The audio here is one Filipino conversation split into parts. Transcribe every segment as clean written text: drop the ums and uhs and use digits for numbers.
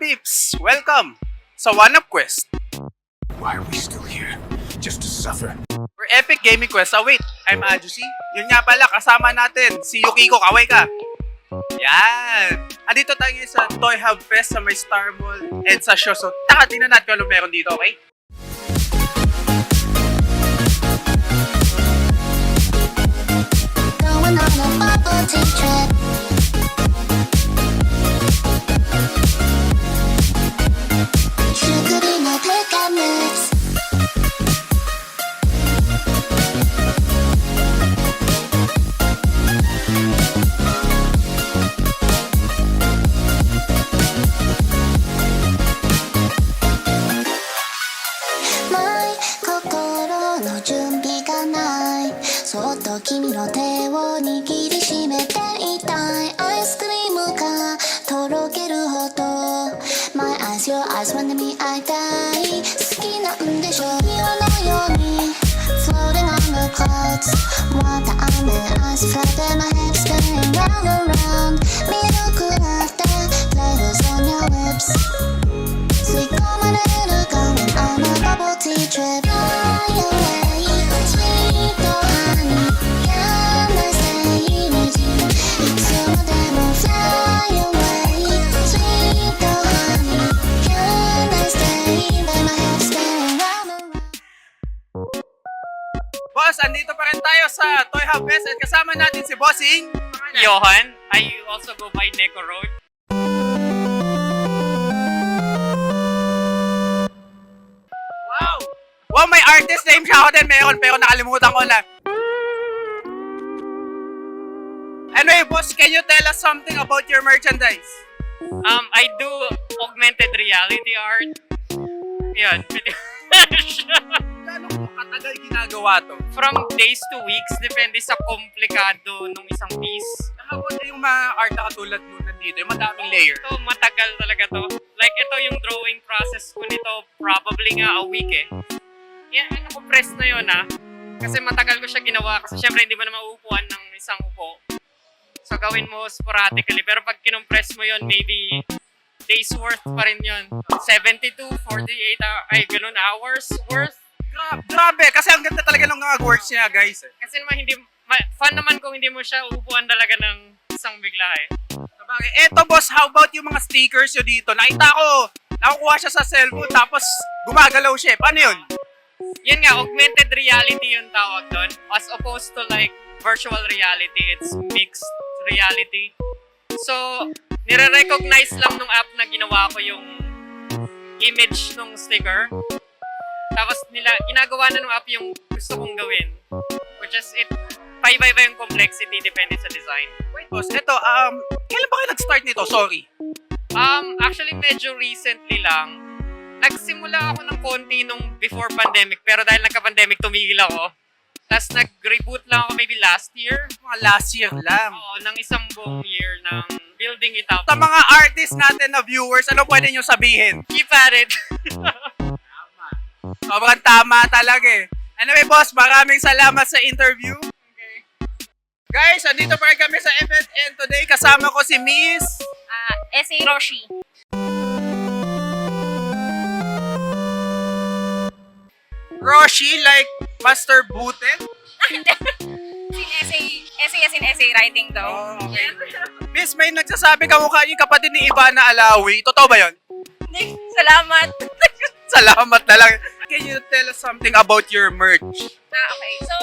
peeps! Welcome sa One Up Quest. Why are we still here? Just to suffer? For Epic Gaming Quest. Wait, I'm Ajusi. Yun nga pala, kasama natin si Yukiko. Kaway ka! Yan! Andito tayo ngayon sa Toy Hub Fest sa may Star Mall and sa show. So, tingnan natin kung ano meron dito, okay? Going on a bubble tea trip. Sugary no pick and mix. My 心の準備がない。そっと君の手を握りしめていたい。アイスクリームがとろけるほど My eyes, your eyes want me 会いたい。好きなんでしょ岩のように Floating on the clouds また雨 Eyes flooded my head spinning round and round ミルクラテ Flavors on your lips 吸い込まれる Going on a bubble tea trip Fly away Sweet honey Can I stay with you いつまでも Fly away Sweet honey Can I stay Let my head spin round and round Boss, andito pa rin tayo sa Toy Hub Fest at kasama natin si Bossing. Johan. I also go by Neko Road. Wow! Wow, may artist name siya ako din. Meron, pero nakalimutan ko na. Anyway, boss, can you tell us something about your merchandise? I do augmented reality art. Yan. Gano'n mo katagal ginagawa to? From days to weeks, depende sa komplikado ng isang piece. Nakawala yung mga art na katulad nun nandito, yung madaming layer. Ito, matagal talaga to. Like, ito yung drawing process ko nito, probably nga a week eh. Yan, compress na yun Kasi matagal ko siya ginawa kasi syempre hindi mo na mauupuan ng isang upo. So gawin mo sporadically. Pero pag kinompress mo yun, maybe days worth pa rin yun. 72, 48 hours worth. Grabe, kasi ang ganda talaga ng mga works niya, guys. Kasi naman fun naman kung hindi mo siya upuan talaga ng isang bigla eh. Sabagay. Eto, boss, how about yung mga stickers nyo dito? Nakita ko, nakukuha siya sa cellphone, tapos gumagalaw siya. Paano yun? Yun nga, augmented reality yung tawag doon. As opposed to like virtual reality, it's mixed reality. So, nire-recognize lang nung app na ginawa ko yung image nung sticker. Tapos ginagawa na nung app yung gusto kong gawin. Which is, paiba-iba yung complexity depende sa design. Wait, boss, eto, kailan ba kayo nag-start nito? Sorry. Actually, medyo recently lang. Nagsimula ako ng konti nung before pandemic, pero dahil nagka-pandemic, tumigil ako. Tapos nag-reboot lang ako maybe last year. Mga last year lang. Oo, ng isang buong year ng building it up. Sa mga artists natin na viewers, ano pwede nyo sabihin? Keep at it! Sobrang tama talaga eh. Anyway, boss, maraming salamat sa interview. Okay. Guys, andito pa rin kami sa event and today kasama ko si Miss S.A. Roshi. Roshi, like Master Buten. S.A. as in essay writing daw. Oh, okay. Miss, may nagsasabi ka mukha yung kapatid ni Ivana Alawi. Totoo ba yun? Salamat. Salamat na lang. Can you tell us something about your merch? Okay. So,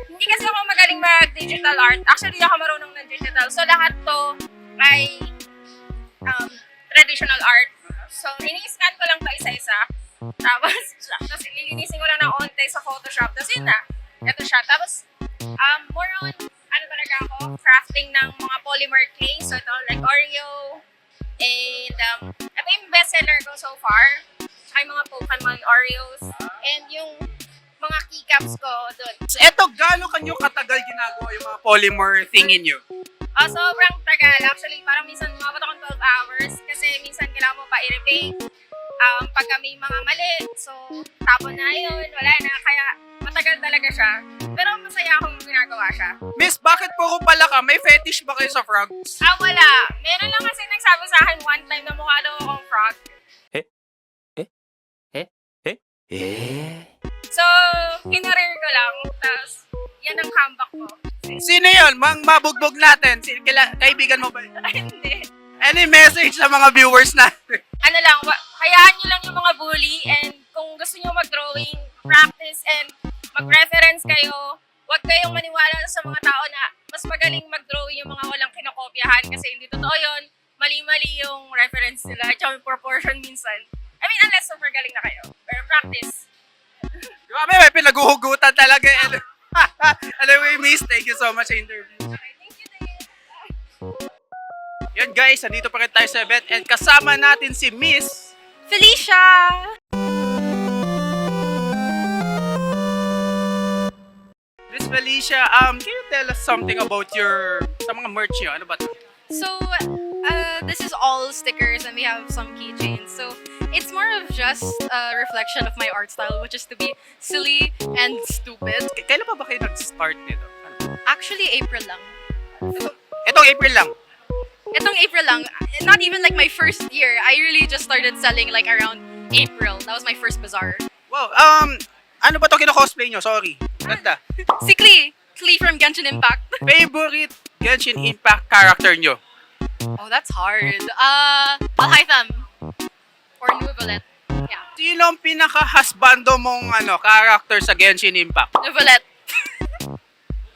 hindi kasi ako magaling mag-digital art. Actually, ako marunong ng digital. So, lahat to ay traditional art. So, ini-scan ko lang to isa-isa. Tapos lilinisin ko lang ng onte sa Photoshop. Tapos yun na. Ito siya. Tapos, more on, ano talaga ako, crafting ng mga polymer clay. So, ito, like Oreo. And, ito yung bestseller ko so far. Tsaka yung mga Pokemon Oreos. And yung mga keycaps ko doon. So, eto, gaano kanyo katagal ginagawa yung mga polymer thingy nyo? Sobrang tagal. Actually, parang minsan umabot akong 12 hours. Kasi minsan kailangan mo pa i-rebate. Pagka may mga mali. So, tapon na yun. Wala na. Kaya, matagal talaga siya. Pero masaya akong ginagawa siya. Miss, bakit puro pala ka? May fetish ba kayo sa frogs? Wala. Meron lang kasi nagsabi sa akin one time na mukha daw akong frog. So, hinarir ko lang. Tapos, yan ang comeback ko. Sino yun? Mabugbog natin. Kaibigan mo ba yun? Hindi. Any message sa mga viewers natin? Ano lang, hayaan nyo lang yung mga bully and kung gusto nyo mag-drawing, practice and mag-reference kayo, huwag kayong maniwala sa mga tao na mas magaling mag-drawing yung mga walang kinokopyahan kasi hindi totoo yun. Mali-mali yung reference nila at yung proportion minsan. I mean, unless super galing na kayo. Pero practice. Grabe, may pinaguhugutan talaga. Anyway, Miss, thank you so much sa interview. Okay, thank you din. Yan guys, nandito pa rin tayo sa event and kasama natin si Miss Felicia! Miss Felicia, can you tell us something about sa mga merch nyo? Ano ba ito? So, this is all stickers and we have some keychains. So, it's more of just a reflection of my art style, which is to be silly and stupid. Kailan pa ba kayo nag-start nito? Ano? Actually, April lang. Itong April lang. Itong April lang. Not even like my first year. I really just started selling like around April. That was my first bazaar. Wow, ano ba ito kino-cosplay nyo? Sorry. Ganda. Si Klee. Klee from Genshin Impact. Favorite Genshin Impact character nyo? Oh, that's hard. Alhaitham. Or Nuvolet. Yeah. Sino ang pinaka-husbando mong character sa Genshin Impact? Nuvolet.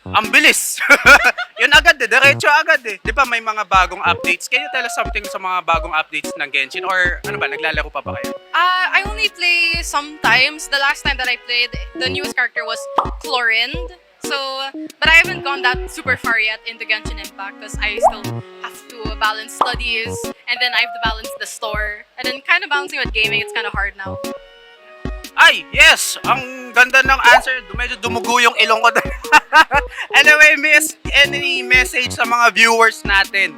Ang bilis. Yun agad diretso agad Di ba may mga bagong updates? Can you tell us something sa mga bagong updates ng Genshin? Or ano ba, naglalaro pa ba kayo? I only play sometimes. The last time that I played, the newest character was Chlorind. So, but I haven't gone that super far yet into Genshin Impact because I still have to balance studies and then I have to balance the store. And then kind of balancing with gaming, it's kind of hard now. Ay, yes! Ang ganda ng answer. Medyo dumugo yung ilong ko. Anyway, Miss, any message sa mga viewers natin?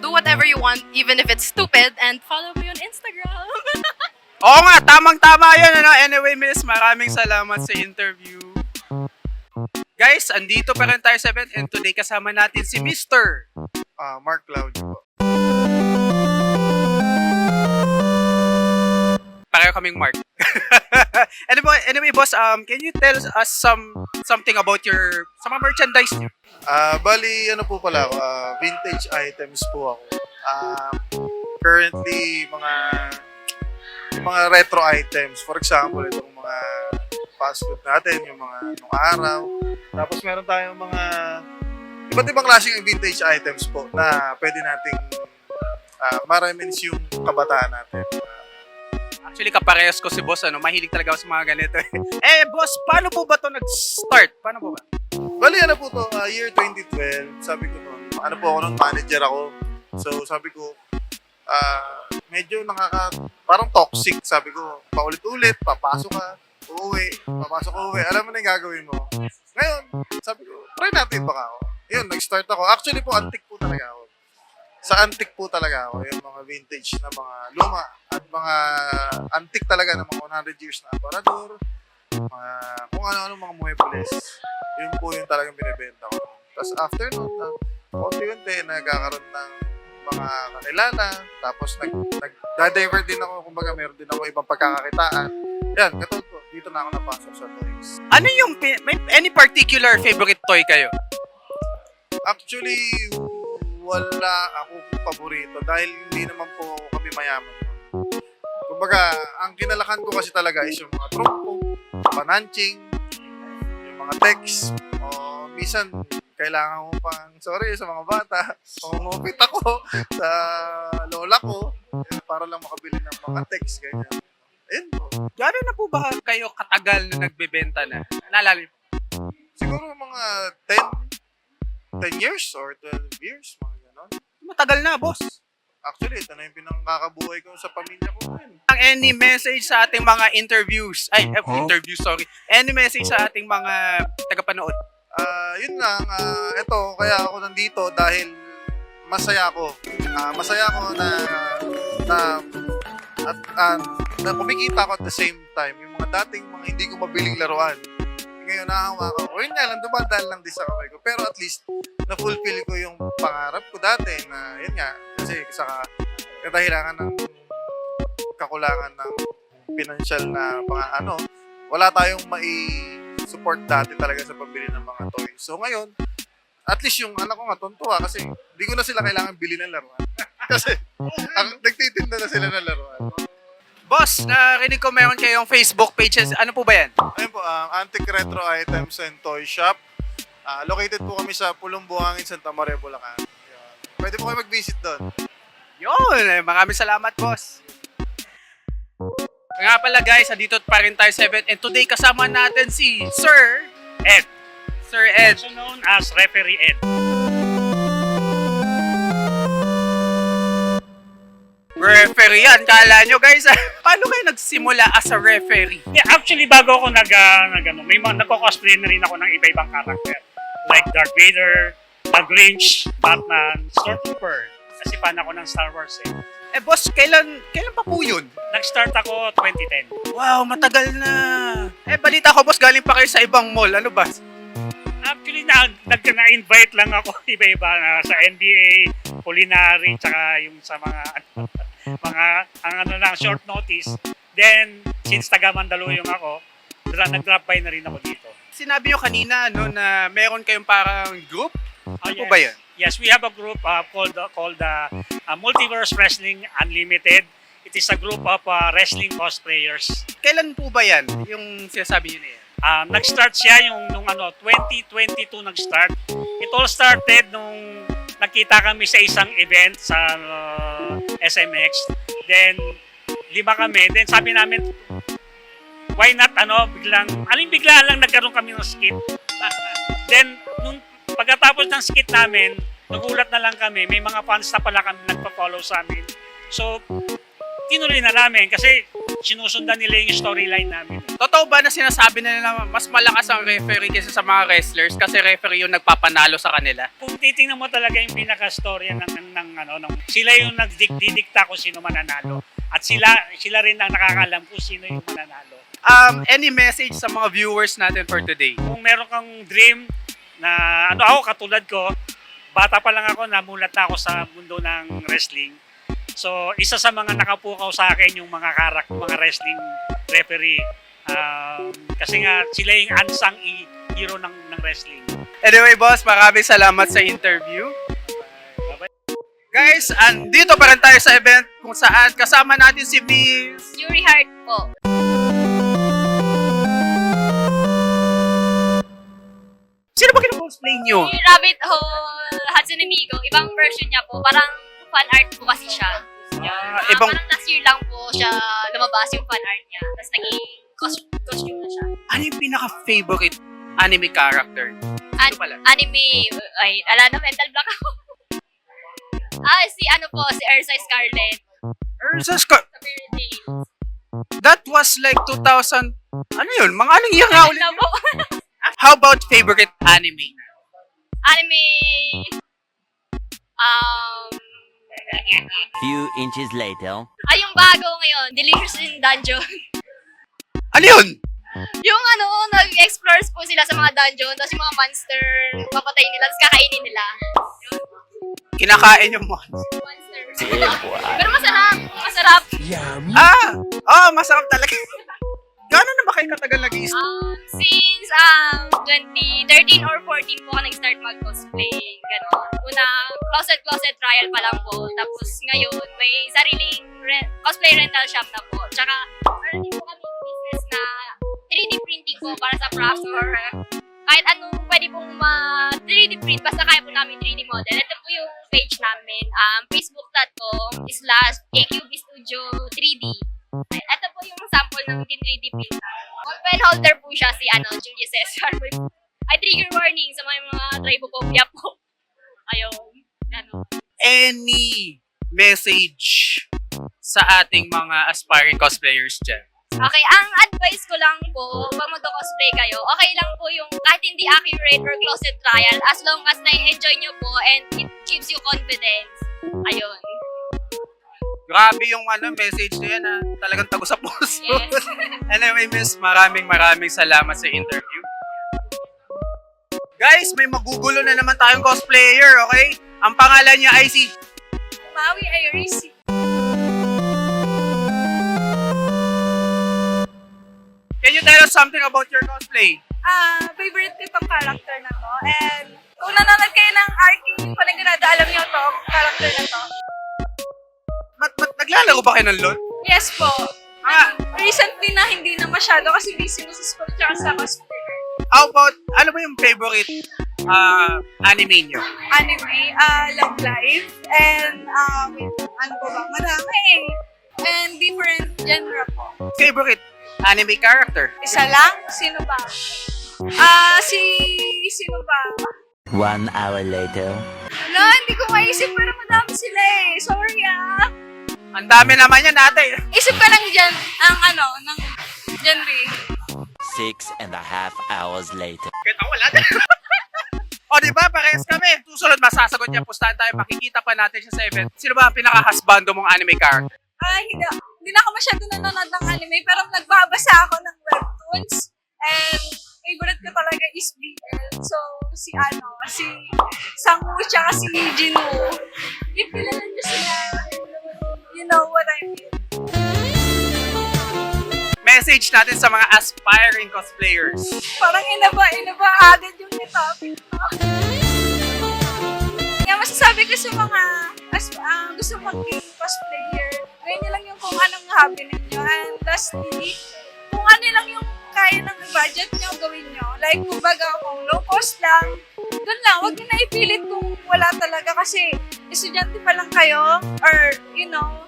Do whatever you want, even if it's stupid, and follow me on Instagram. Oo nga, tamang-tama yun. Anyway, Miss, maraming salamat sa interview. Guys, andito pa rin tayo sa event and today kasama natin si Mr. Mark Claudio po. Pareho kaming Mark. Anyway, boss, can you tell us something about sa mga merchandise niyo? Bali, ano po pala ako, vintage items po ako. Currently, mga retro items. For example, itong mga fast food natin, yung mga nung araw. Tapos meron tayong mga iba't ibang klaseng vintage items po na pwede nating ma-reminisce yung kabataan natin. Actually, kaparehas ko si boss, mahilig talaga ako sa mga ganito. Boss, paano po ba to nag-start? Paano po ba? Bali, ano po to, year 2012, sabi ko noon, ako nung manager ako. So, sabi ko, medyo parang toxic, sabi ko, paulit-ulit, papasok ka, papasok ka, uuwi. Alam mo na yung gagawin mo. Ngayon, sabi ko, try natin baka ako. Yun, nag-start ako. Actually po, antique po talaga ako. Sa antique po talaga ako, yung mga vintage na mga luma at mga antique talaga ng mga 100 years na aparador, kung ano-ano mga muebles. Yun po yung talagang binibenta ko. Tapos after nun, konti-unti, nagkakaroon ng mga kakilala, tapos nag-divert din ako, kumbaga meron din ako ibang pagkakakitaan. Yan, katulad po, dito na ako napasok sa toys. Ano yung, may any particular favorite toy kayo? Actually, wala akong paborito dahil hindi naman po kami mayaman. Kumbaga, ang kinalakan ko kasi talaga is yung mga trompo, pananching, yung mga text, o minsan kailangan ko pang, sorry sa mga bata, pangungupit ako sa lola ko para lang makabili ng mga text, ganyan. Ayun po. Gano'n na po ba kayo katagal na nagbebenta na? Naalala niyo? Siguro mga 10 years or 12 years, mga ganon. Matagal na, boss. Actually, ito na yung pinangkakabuhay ko sa pamilya ko. Any message sa ating mga interviews? Any message sa ating mga tagapanood? Yun lang, ito, kaya ako nandito dahil masaya ako. Masaya ako na kumikita ako at the same time. Yung mga dating mga hindi ko mabiling laruan, ngayon nahahawakan ko. Yun nga lang, dumadaan lang din sa kamay ko. Pero at least, na-fulfill ko yung pangarap ko dati na, yun nga, kasi sa kadahilangan ng kakulangan ng financial na wala tayong support dati talaga sa pambili ng mga toys. So ngayon, at least yung anak ko nga tuntua kasi hindi ko na sila kailangan bili ng laruan. Kasi nagtitinda na sila ng laruan. Boss, narinig ko meron kayong Facebook pages. Ano po ba yan? Ayun po, ang Antique Retro Items and Toy Shop. Located po kami sa Pulong Buhangin, Santa Maria, Bulacan. Ayun. Pwede po kayo mag-visit doon. Yun, maraming salamat, boss. Nga pala guys, dito pa rin tayo sa event. And today kasama natin si Sir Ed. Sir Ed. Also known as Referee Ed. Referee yan. Kala nyo guys, paano kayo nagsimula as a referee? Yeah, actually, bago ako may mga nagko-cosplay na rin ako ng iba-ibang karakter. Like Darth Vader, The Grinch, Batman, Stormtrooper. Kasi fan ako ng Star Wars eh. Eh boss, kailan pa po yun? Nag-start ako 2010. Wow, matagal na. Eh balita ko boss, galing pa kayo sa ibang mall. Ano ba? Actually, na-invite lang ako iba-iba na sa NBA, culinary, tsaka yung sa mga short notice. Then, since taga Mandaluyong ako, nag-drop by na rin ako dito. Sinabi nyo kanina na meron kayong parang group. Ano po yes. ba yan? Yes, we have a group called Multiverse Wrestling Unlimited. It is a group of wrestling cosplayers. Kailan po ba yan? Yung sinasabi nyo na yan? Nag-start siya nung 2022 nag-start. It all started nung nakita kami sa isang event sa SMX. Then 5 kami. Then sabi namin, why not bigla lang nagkaroon kami ng skit. Then nung pagkatapos ng skit namin, nagulat na lang kami, may mga fans na pala kami nagpa-follow sa amin. So tinuloy na namin kasi sinusundan nila yung storyline namin. Totoo ba na sinasabi nila na mas malakas ang referee kaysa sa mga wrestlers kasi referee yung nagpapanalo sa kanila? Kung titingnan mo talaga yung pinaka-storya ng sila yung nagdidikta kung sino mananalo. At sila rin ang nakakalam kung sino yung mananalo. Any message sa mga viewers natin for today? Kung meron kang dream na ako katulad ko, bata pa lang ako, namulat na ako sa mundo ng wrestling. So, isa sa mga nakapukaw sa akin yung mga wrestling referee. Kasi nga, sila yung unsung hero ng wrestling. Anyway, boss, maraming salamat sa interview. Bye-bye. Guys, andito pa rin tayo sa event kung saan kasama natin si Miss Yuri Heart po. Sino ba kina-cosplay nyo? Yung Rabbit Hole Hatsune Miku, ibang version niya po. Parang fan art po kasi siya. Ibang... Parang last year lang po siya lumabas yung fan art niya. Tapos naging costume na siya. Ano yung pinaka-favorite anime character? Ano pala? Anime, mental block ako. Si Ursa Scarlet. Sa Fairy Tail. That was like 2000... Ano yun? Mga anong year nga ulit? Na po. How about favorite anime? Anime, Few inches later. yung bago ngayon, Delicious in Dungeon. Ano yun? Yung nag-explore po sila sa mga dungeon, tapos yung mga monster, papatay nila, tapos kakainin nila. Yun, Kinakain yung monster. monsters. Pero masarap. Masarap talaga. Gano'n na ba kayo katagal nag-i-start? Since 2013 or 14 po ako nag-start mag-cosplay. Ganon. Una, closet trial pa lang po. Tapos ngayon, may sariling cosplay rental shop na po. Tsaka, meron din po kami business na 3D printing po para sa props or kahit anong pwede pong 3D print. Basta kaya po namin 3D model. Ito po yung page namin. facebook.com/akqbstudio3D. Ito po yung sample ng 3D print. Open holder po siya si Julius Cesar. Ay, trigger warning sa mga trypophobia po. Ayun. Gano'n. Any message sa ating mga aspiring cosplayers dyan? Okay, ang advice ko lang po, pag magko-cosplay kayo, okay lang po yung kahit hindi accurate or closet trial as long as na-enjoy nyo po and it gives you confidence. Ayun. Grabe yung message na yan talagang tago sa puso. Yes. Anyway, Miss, maraming salamat sa interview. Guys, may magugulo na naman tayong cosplayer, okay? Ang pangalan niya ay si... Maui Iris. Can you tell us something about your cosplay? Favorite ko itong character na to. And kung nanonood kayo ng Arcane Panigurado, alam niyo to, character na to. Naglalaro ba kayo ng LOL? Yes po. Ah, Recently na hindi na masyado kasi busy na sa school tsaka sa cosplay. how about, ano ba yung favorite anime nyo? Anime, Love Live, and ano ba ba? Madami eh. And different genre po. Favorite anime character? Isa lang? Sino ba? Sino ba? 1 hour later. Wala, hindi ko maisip pero madami sila eh. Sorry ah. Ang dami naman yan ate. Isip ka lang dyan, ng genre. 6.5 hours later. Kita wala na. O diba, parehas kami. Susunod masasagot niya, pustahan tayo, makikita pa natin siya sa event. Sino ba ang pinaka-husbando mong anime character? Hindi na ako masyado nanonood ng anime pero nagbabasa ako ng webtoons. And favorite ko talaga is BL. So, si Sang-woo tsaka si Jin-woo. If kilala niyo sila, you know what I mean. Message natin sa mga aspiring cosplayers. Parang inaba agad yung topic mo. Kaya masasabi ko sa mga gusto maging cosplayer, gawin niyo lang yung kung anong hobby ninyo. And lastly, kung ano lang yung kaya ng budget nyo, gawin nyo. Like, kumbaga, kung low cost lang, doon lang. Huwag nyo na ipilit kung wala talaga kasi estudyante pa lang kayo or,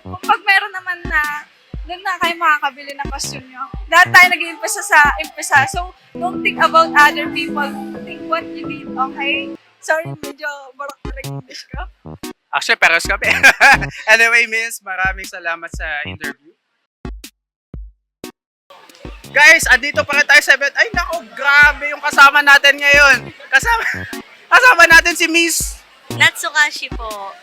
kung pag meron naman na doon na kayo makakabili ng costume nyo. Lahat tayo nag-iimpisa sa impisa. So, don't think about other people. Think what you need, okay? Sorry, medyo barok na English ko. Actually, pares kami. Anyway, miss, maraming salamat sa interview. Guys, andito pa rin tayo sa event. Ay, nako, grabe yung kasama natin ngayon. Kasama natin si Miss. Natsukashi po.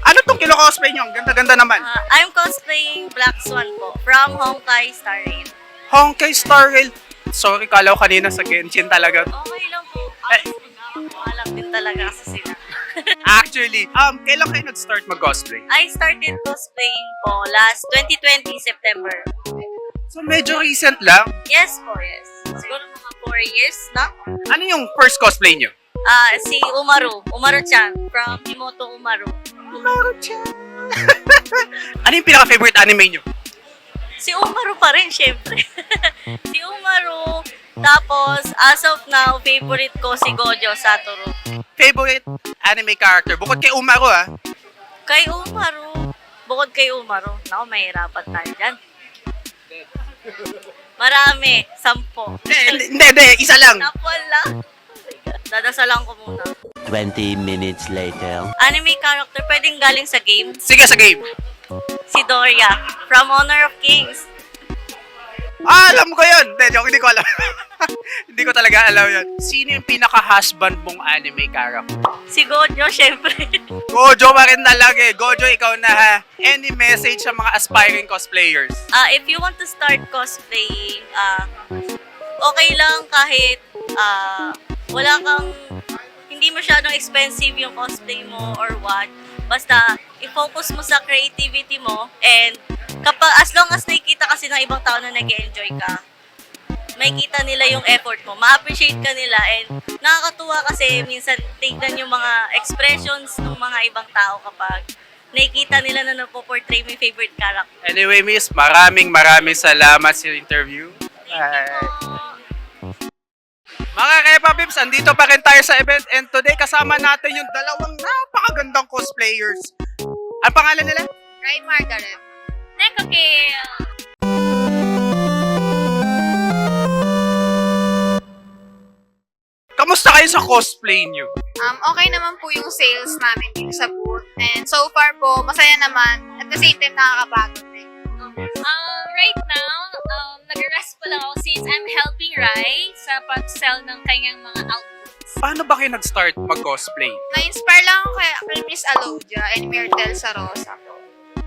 Ano tong kilo-cosplay nyo? Ang ganda-ganda naman. I'm cosplaying Black Swan po from Honkai Star Rail. Honkai Star Rail. Sorry, kala ko kanina sa Genshin talaga. Okay lang po. Alam din talaga kasi sila. Actually, kailan kayo nag-start mag-cosplay? I started cosplaying po last 2020 September. So, medyo recent lang. Yes po, yes. Siguro mga 4 years na. Ano yung first cosplay nyo? Si Umaru-chan from Himoto Umaru. Umaru-chan. Ano yung pinaka-favorite anime nyo? Si Umaru pa rin, syempre. Si Umaru. Tapos, as of now, favorite ko si Gojo Satoru. Favorite anime character? Bukod kay Umaru, Kay Umaru. Bukod kay Umaru. Naku, mahirapan tayo dyan. Marami. 10. Hindi. Isa lang. Napol lang. Dadasalan ko muna. 20 minutes later. Anime character, pwedeng galing sa game. Sige, sa game. Si Doria, from Honor of Kings. Alam ko yun. Hindi ko alam. Hindi ko talaga alam yun. Sino yung pinaka-husband mong anime character? Si Gojo, syempre. Gojo pa rin talaga eh. Gojo, ikaw na ha. Any message sa mga aspiring cosplayers? If you want to start cosplaying, okay lang kahit hindi masyadong expensive yung cosplay mo or what. Basta, i-focus mo sa creativity mo and as long as nakikita kasi ng ibang tao na nag-enjoy ka, may kita nila yung effort mo, ma-appreciate ka nila and nakakatuwa kasi minsan tignan yung mga expressions ng mga ibang tao kapag nakikita nila na napoportray mo yung favorite character. Anyway, miss, maraming salamat sa interview. Mga Kepa Pips, andito pa rin tayo sa event and today kasama natin yung dalawang napakagandang cosplayers. Ang pangalan nila? Ryan Margaret. Neko Kill. Kamusta kayo sa cosplay nyo? Okay naman po yung sales namin dito sa booth. And so far po, masaya naman. At the same time, nakakapagod din. Right now, nag-rest po lang ako since I'm helping Rai sa pag-sell ng kanyang mga outfits. Paano ba kayo nag-start mag-cosplay? Na-inspire lang ako kay Miss Alodia and Myrtle Sarosa.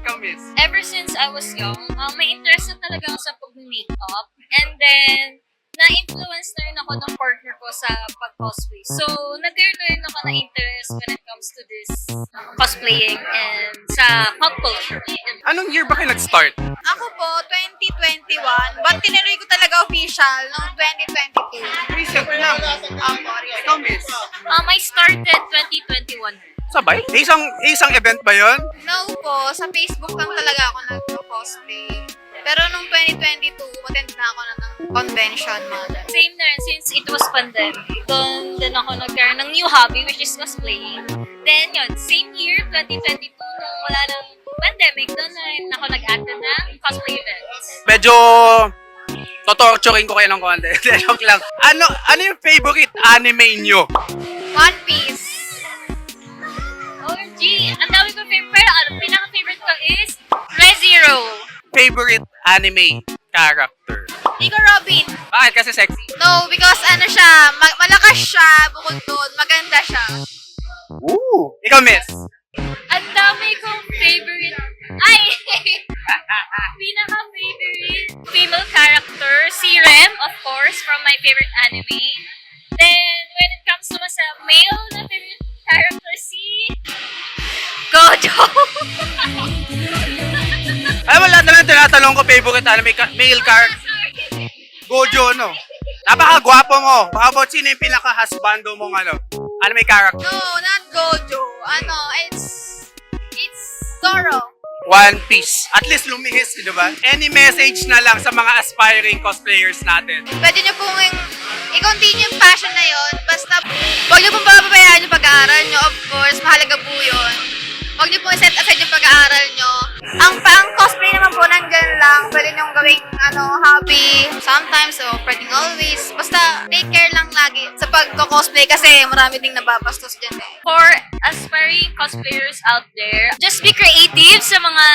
Ikaw, miss? Ever since I was young, may interest na talaga ako sa pag-makeup. And then, na-influence na rin ako ng partner ko sa pag-cosplay. So, nag-learn ako na interest when it comes to this cosplaying and sa pop culture. Anong year ba kayo nag-start? Ako po, 2021, but tinuloy ko talaga official noong 2022. Recent lang. Ikaw, miss. I started 2021. Sabay? Isang event ba yon? No po, sa Facebook lang talaga ako nag-cosplay. Pero nung 2022, attend na ako ng convention, mga ganun. Same na rin, since it was pandemic. Doon din ako nagkaroon ng new hobby, which is cosplaying. Then yun, same year, 2022, nung wala ng pandemic, doon na rin ako nag-attend ng cosplay events. Medyo totorturing ko kayo ng konti. Joke lang. Ano yung favorite anime nyo? One Piece. OMG, ang dami ko favorite, pero pinaka-favorite ko is Re:Zero. Favorite anime character? Nico Robin. Bakit? Kasi sexy? No, because ano siya, malakas siya, bukod doon, maganda siya. Ooh! Ikaw, miss? Ang dami kong favorite. Ay! Pinaka-favorite female character, si Rem, of course, from my favorite anime. Then, when it comes to sa male na favorite character, si Gojo. Alam mo, lahat naman tinatanong ko favorite anime male character. Gojo, no? Napaka-gwapo mo. How about sino yung pinaka-husbando mong anime character? No, not Gojo. It's Zoro. One Piece. At least lumihis, di ba? Any message na lang sa mga aspiring cosplayers natin? Pwede nyo pong i-continue yung passion na yon. Basta, huwag nyo pong pababayaan yung pag-aaral nyo. Of course, mahalaga po yun. Huwag nyo pong set aside yung pag-aaral nyo. Ang cosplay naman po, nandyan lang. Pwede nyo gawing hobby. Sometimes, o pwedeng always. Basta, take care lang lagi sa pag-cosplay kasi marami ding nababastos dyan eh. For aspiring cosplayers out there, just be creative sa mga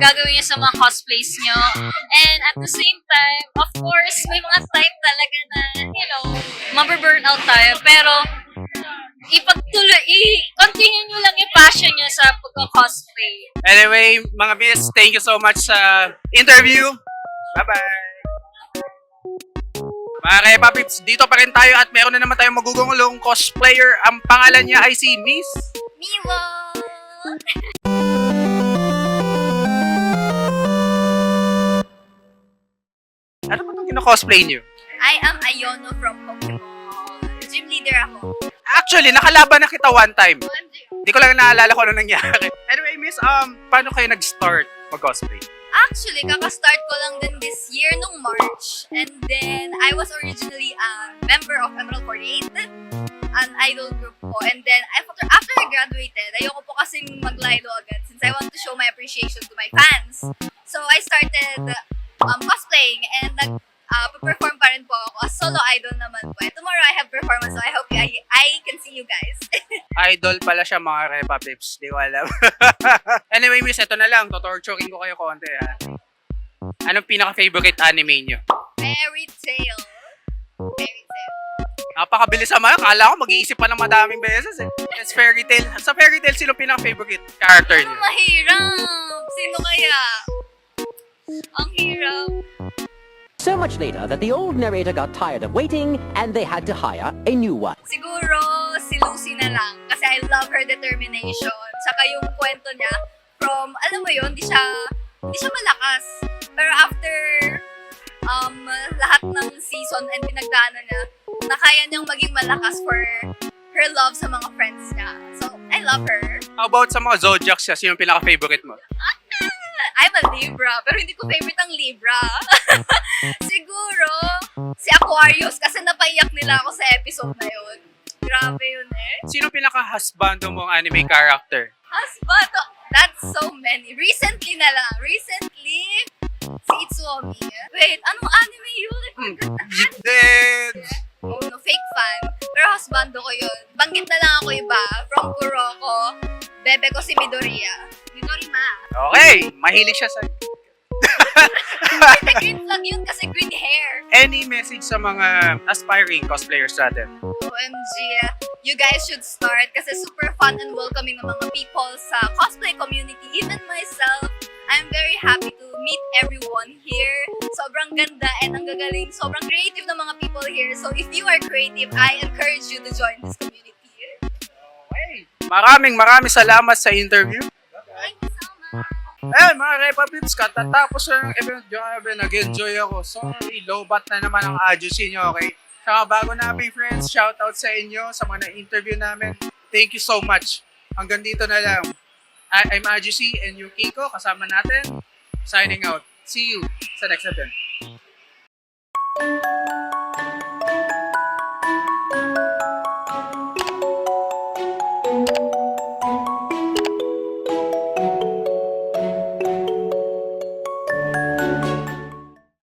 gagawin nyo sa mga cosplays nyo. And at the same time, of course, may mga time talaga na, mababurnout tayo. Pero, i-continue nyo lang yung passion nyo sa pagka-cosplay. Anyway, mga miss, thank you so much sa interview. Bye-bye! Mga Repa Pips, dito pa rin tayo at meron na naman tayong magugulong cosplayer. Ang pangalan niya ay si Miss Miwa! Ano ba itong kino-cosplay niyo? I am Ayono from Pokemon. Gym leader ako. Actually, nakalaban na kita one time. Hindi ko lang naalala kung ano nangyari. Anyway, Miss, paano kayo nag-start mag-cosplay? Actually, kaka-start ko lang din this year nung March. And then, I was originally a member of Emerald 48, an idol group po. And then, after I graduated, ayoko po kasing mag-lilo agad since I want to show my appreciation to my fans. So, I started cosplaying and perform pa rin po ako as solo idol naman po. And tomorrow I have performance, so I hope I can see you guys. Idol pala siya, mga Repa Pips. Di ko alam. Anyway, Miss, ito na lang. Totorturing ko kayo konti, ha? Anong pinaka-favorite anime niyo? Fairy Tail. Fairy Tail. Napakabilis naman. Kala ko mag-iisip pa ng madaming beses, eh. It's Fairy Tail. Sa Fairy Tail, sino pinaka-favorite character niyo? Mahirap. Sino kaya? Ang hirap. So much later that the old narrator got tired of waiting and they had to hire a new one. Siguro si Lucy na lang kasi I love her determination. Saka yung kwento niya from, alam mo yun, hindi siya malakas. Pero after lahat ng season and pinagdaanan niya, nakaya niyang maging malakas for her love sa mga friends niya. So, I love her. How about sa mga zodiacs siya? Sino yung pinaka-favorite mo? I'm a Libra, pero hindi ko favorite ang Libra. Siguro, si Aquarius, kasi napaiyak nila ako sa episode na yun. Grabe yun eh. Sino pinaka-husbando mong anime character? Husband, that's so many. Recently na lang. Recently, si Itsuomi. Wait, anong anime yun? I forgot the anime. Dead! Oh no, fake fan. Pero husbando ko yun. Banggit na lang ako iba. From Kuroko, bebe ko si Midoriya. Midorima. Okay, mahilig siya sa... Green flag yun kasi green hair. Any message sa mga aspiring cosplayers natin? OMG, you guys should start kasi super fun and welcoming ng mga people sa cosplay community. Even myself, I'm very happy to meet everyone here. Sobrang ganda and ang gagaling galing. Sobrang creative ng mga people here. So if you are creative, I encourage you to join this community. Maraming salamat sa interview. Thank you so much. Eh, mga Repapips, katatapos na ng event, grabe, nag-enjoy ako. Sorry, low-bat na naman ang adjusi nyo, okay? Saka bago namin friends, shoutout sa inyo, sa mga na-interview namin. Thank you so much. Hanggang dito na lang. I'm Adjusi and Yukiko, kasama natin. Signing out. See you sa next event.